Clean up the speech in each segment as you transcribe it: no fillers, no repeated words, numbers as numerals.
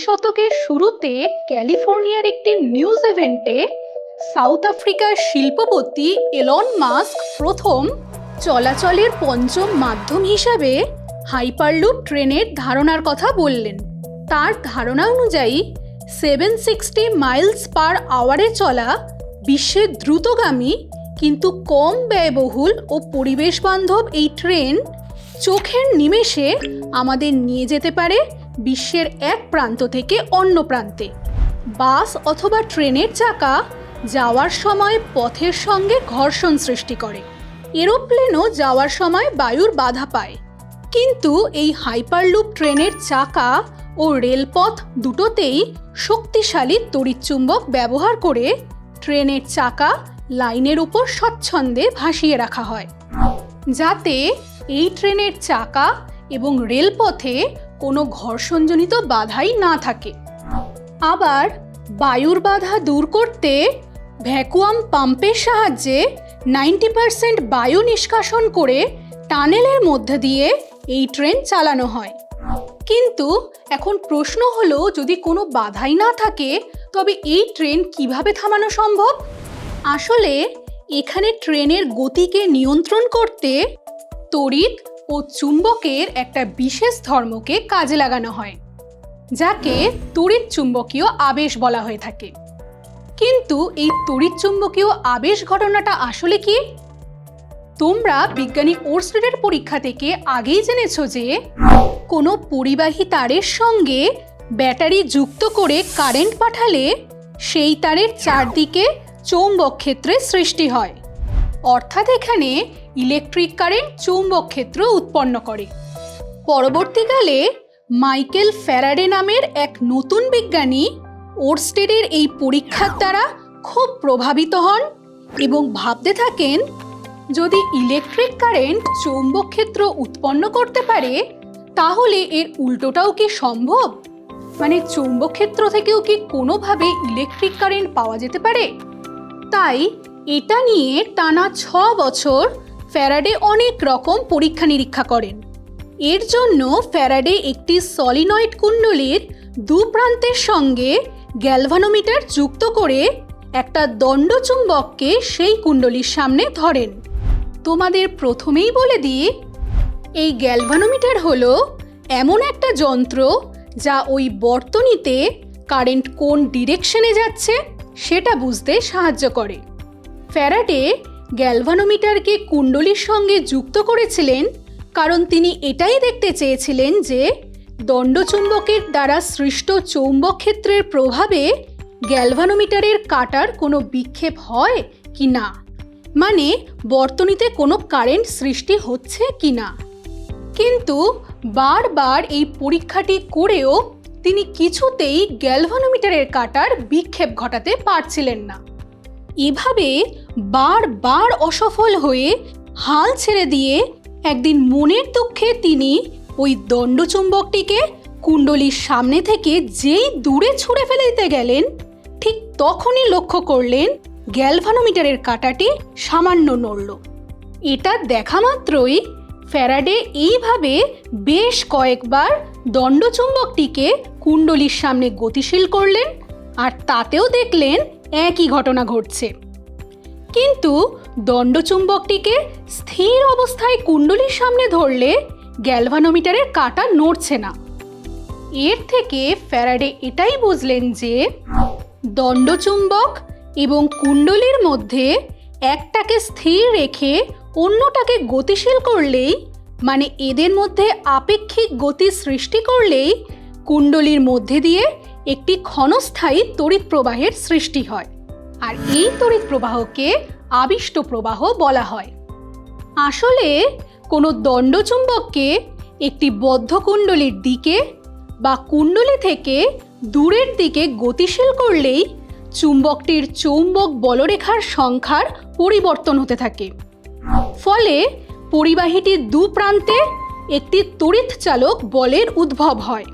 শতকের শুরুতে ক্যালিফোর্নিয়ার একটি নিউজ ইভেন্টে সাউথ আফ্রিকার শিল্পপতি এলন মাস্ক প্রথম চলাচলের পঞ্চম মাধ্যম হিসাবে হাইপারলুপ ট্রেনের ধারণার কথা বললেন। তার ধারণা অনুযায়ী 760 মাইলস পার আওয়ারে চলা বিশ্বের দ্রুতগামী কিন্তু কম ব্যয়বহুল ও পরিবেশ বান্ধব এই ট্রেন চোখের নিমেষে আমাদের নিয়ে যেতে পারে বিশ্বের এক প্রান্ত থেকে অন্য প্রান্তে। বাস অথবা ট্রেনের চাকা যাওয়ার সময় পথের সঙ্গে ঘর্ষণ সৃষ্টি করে, এরোপ্লেনও যাওয়ার সময় বায়ুর বাধা পায়। কিন্তু এই হাইপারলুপ ট্রেনের চাকা ও রেলপথ দুটোতেই শক্তিশালী তড়িৎচুম্বক ব্যবহার করে ট্রেনের চাকা লাইনের উপর স্বচ্ছন্দে ভাসিয়ে রাখা হয়, যাতে এই ট্রেনের চাকা এবং রেলপথে কোনো ঘর্ষণজনিত বাধাই না থাকে। আবার বায়ুর বাধা দূর করতে ভ্যাকুয়াম পাম্পের সাহায্যে 90% বায়ু নিষ্কাশন করে টানেলের মধ্যে দিয়ে এই ট্রেন চালানো হয়। কিন্তু এখন প্রশ্ন হলো, যদি কোনো বাধাই না থাকে তবে এই ট্রেন কিভাবে থামানো সম্ভব? আসলে এখানে ট্রেনের গতিকে নিয়ন্ত্রণ করতে তড়িৎ ও চুম্বকের একটা বিশেষ ধর্মকে কাজে লাগানো হয়, যাকে তড়িৎ চুম্বকীয় আবেশ বলা হয়ে থাকে। কিন্তু এই তড়িৎ চুম্বকীয় আবেশ ঘটনাটা আসলে কি? তোমরা বিজ্ঞানী ওরস্টেডের পরীক্ষা থেকে আগেই জেনেছো যে কোনো পরিবাহী তারের সঙ্গে ব্যাটারি যুক্ত করে কারেন্ট পাঠালে সেই তারের চারদিকে চৌম্বক ক্ষেত্রের সৃষ্টি হয়। অর্থাৎ এখানে ইলেকট্রিক কারেন্ট চৌম্বক ক্ষেত্র উৎপন্ন করে। পরবর্তীকালে মাইকেল ফ্যারাডে নামের এক নতুন বিজ্ঞানী ওরস্টেডের এই পরীক্ষার দ্বারা খুব প্রভাবিত হন এবং ভাবতে থাকেন, যদি ইলেকট্রিক কারেন্ট চৌম্বক ক্ষেত্র উৎপন্ন করতে পারে তাহলে এর উল্টোটাও কি সম্ভব? মানে চৌম্বক ক্ষেত্র থেকেও কি কোনোভাবে ইলেকট্রিক কারেন্ট পাওয়া যেতে পারে? তাই এটা নিয়ে টানা 6 বছর ফ্যারাডে অনেক রকম পরীক্ষা নিরীক্ষা করেন। এর জন্য ফ্যারাডে একটি সলিনয়েড কুণ্ডলীর দুপ্রান্তের সঙ্গে গ্যালভানোমিটার যুক্ত করে একটা দণ্ডচুম্বককে সেই কুণ্ডলীর সামনে ধরেন। তোমাদের প্রথমেই বলে দিই, এই গ্যালভানোমিটার হলো এমন একটা যন্ত্র যা ওই বর্তনীতে কারেন্ট কোন ডিরেকশনে যাচ্ছে সেটা বুঝতে সাহায্য করে। ফ্যারাডে গ্যালভানোমিটারকে কুণ্ডলীর সঙ্গে যুক্ত করেছিলেন কারণ তিনি এটাই দেখতে চেয়েছিলেন যে দণ্ডচুম্বকের দ্বারা সৃষ্ট চৌম্বক ক্ষেত্রের প্রভাবে গ্যালভানোমিটারের কাঁটার কোনো বিক্ষেপ হয় কি না, মানে বর্তনীতে কোনো কারেন্ট সৃষ্টি হচ্ছে কি না। কিন্তু বারবার এই পরীক্ষাটি করেও তিনি কিছুতেই গ্যালভানোমিটারের কাঁটার বিক্ষেপ ঘটাতে পারছিলেন না। এভাবে বারবার অসফল হয়ে হাল ছেড়ে দিয়ে একদিন মনের দুঃখে তিনি ওই দণ্ডচুম্বকটিকে কুণ্ডলীর সামনে থেকে যেই দূরে ছুঁড়ে ফেলে দিতে গেলেন, ঠিক তখনই লক্ষ্য করলেন গ্যালভানোমিটারের কাঁটাটি সামান্য নড়ল। এটা দেখা মাত্রই ফ্যারাডে এইভাবে বেশ কয়েকবার দণ্ডচুম্বকটিকে কুণ্ডলীর সামনে গতিশীল করলেন, আর তাতেও দেখলেন একই ঘটনা ঘটছে। কিন্তু দণ্ডচুম্বকটিকে স্থির অবস্থায় কুণ্ডলীর সামনে ধরলে গ্যালভানোমিটারের কাঁটা নড়ছে না। এর থেকে ফ্যারাডে এটাই বুঝলেন যে দণ্ডচুম্বক এবং কুণ্ডলীর মধ্যে একটাকে স্থির রেখে অন্যটাকে গতিশীল করলেই, মানে এদের মধ্যে আপেক্ষিক গতি সৃষ্টি করলেই কুণ্ডলীর মধ্যে দিয়ে একটি ক্ষণস্থায়ী তড়িৎ প্রবাহের সৃষ্টি হয়, আর এই তড়িৎ প্রবাহকে আবিষ্ট প্রবাহ বলা হয়। আসলে কোনো দণ্ডচুম্বককে একটি বদ্ধ কুণ্ডলীর দিকে বা কুণ্ডলী থেকে দূরের দিকে গতিশীল করলেই চুম্বকটির চৌম্বক বলরেখার সংখ্যার পরিবর্তন হতে থাকে। ফলে পরিবাহীটির দুপ্রান্তে একটি তড়িৎচালক বলের উদ্ভব হয়,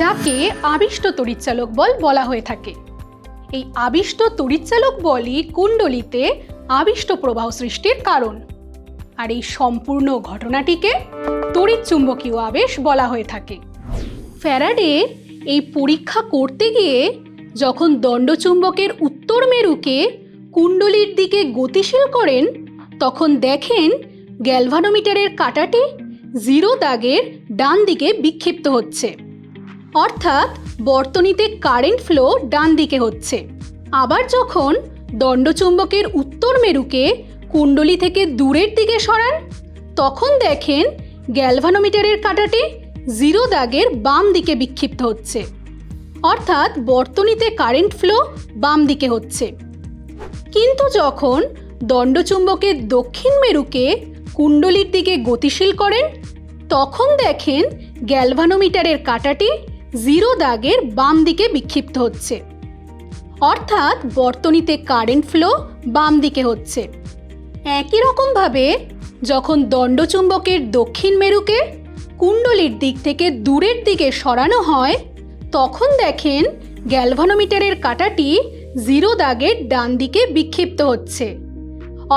যাকে আবিষ্ট তড়িৎচালক বল বলা হয়ে থাকে। এই আবিষ্ট তড়িৎচালক বলই কুণ্ডলীতে আবিষ্ট প্রবাহ সৃষ্টির কারণ, আর এই সম্পূর্ণ ঘটনাটিকে তড়িৎচুম্বকীয় আবেশ বলা হয়ে থাকে। ফ্যারাডে এই পরীক্ষা করতে গিয়ে যখন দণ্ডচুম্বকের উত্তর মেরুকে কুণ্ডলীর দিকে গতিশীল করেন, তখন দেখেন গ্যালভানোমিটারের কাঁটাটি 0 দাগের ডান দিকে বিক্ষিপ্ত হচ্ছে, অর্থাৎ বর্তনীতে কারেন্ট ফ্লো ডান দিকে হচ্ছে। আবার যখন দণ্ডচুম্বকের উত্তর মেরুকে কুণ্ডলী থেকে দূরের দিকে সরান, তখন দেখেন গ্যালভানোমিটারের কাঁটাটি 0 দাগের বাম দিকে বিক্ষিপ্ত হচ্ছে, অর্থাৎ বর্তনীতে কারেন্ট ফ্লো বাম দিকে হচ্ছে। কিন্তু যখন দণ্ডচুম্বকের দক্ষিণ মেরুকে কুণ্ডলীর দিকে গতিশীল করেন, তখন দেখেন গ্যালভানোমিটারের কাঁটাটি 0 দাগের বাম দিকে বিক্ষিপ্ত হচ্ছে, অর্থাৎ বর্তনীতে কারেন্ট ফ্লো বাম দিকে হচ্ছে। একই রকমভাবে যখন দণ্ডচুম্বকের দক্ষিণ মেরুকে কুণ্ডলীর দিক থেকে দূরের দিকে সরানো হয়, তখন দেখেন গ্যালভানোমিটারের কাঁটাটি 0 দাগের ডান দিকে বিক্ষিপ্ত হচ্ছে,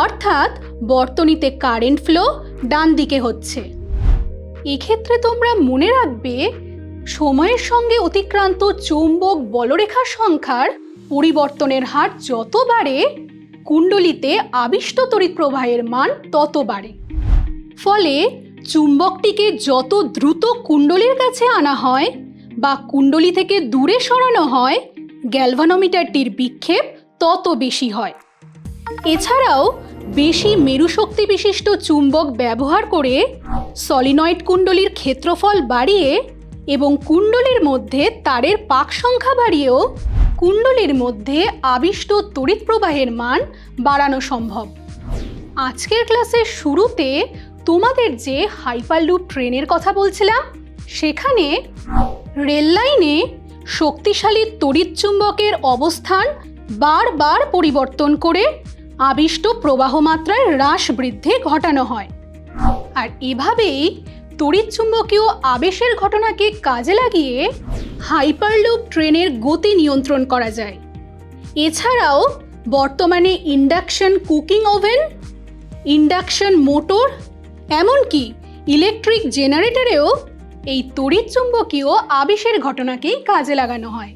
অর্থাৎ বর্তনীতে কারেন্ট ফ্লো ডান দিকে হচ্ছে। এক্ষেত্রে তোমরা মনে রাখবে, সময়ের সঙ্গে অতিক্রান্ত চৌম্বক বলরেখার সংখ্যার পরিবর্তনের হার যত বাড়ে, কুণ্ডলীতে আবিষ্ট তড়িৎ প্রবাহের মান তত বাড়ে। ফলে চুম্বকটিকে যত দ্রুত কুণ্ডলীর কাছে আনা হয় বা কুণ্ডলী থেকে দূরে সরানো হয়, গ্যালভানোমিটারটির বিক্ষেপ তত বেশি হয়। এছাড়াও বেশি মেরুশক্তি বিশিষ্ট চুম্বক ব্যবহার করে সলিনয়েড কুণ্ডলীর ক্ষেত্রফল বাড়িয়ে এবং কুণ্ডলীর মধ্যে তারের পাক সংখ্যা বাড়িয়েও কুণ্ডলীর মধ্যে আবিষ্ট তড়িৎ প্রবাহের মান বাড়ানো সম্ভব। আজকের ক্লাসের শুরুতে তোমাদের যে হাইপারলুপ ট্রেনের কথা বলছিলাম, সেখানে রেল লাইনে শক্তিশালী তড়িৎ চুম্বকের অবস্থান বারবার পরিবর্তন করে আবিষ্ট প্রবাহ মাত্রায় হ্রাস বৃদ্ধি ঘটানো হয়। আর এভাবেই তড়িৎচুম্বকীয় আবেশের ঘটনাকে কাজে লাগিয়ে হাইপারলুপ ট্রেনের গতি নিয়ন্ত্রণ করা যায়। এছাড়াও বর্তমানে induction cooking oven, induction motor, এমনকি ইলেকট্রিক জেনারেটরেও এই তড়িৎচুম্বকীয় আবেশের ঘটনাকেই কাজে লাগানো হয়।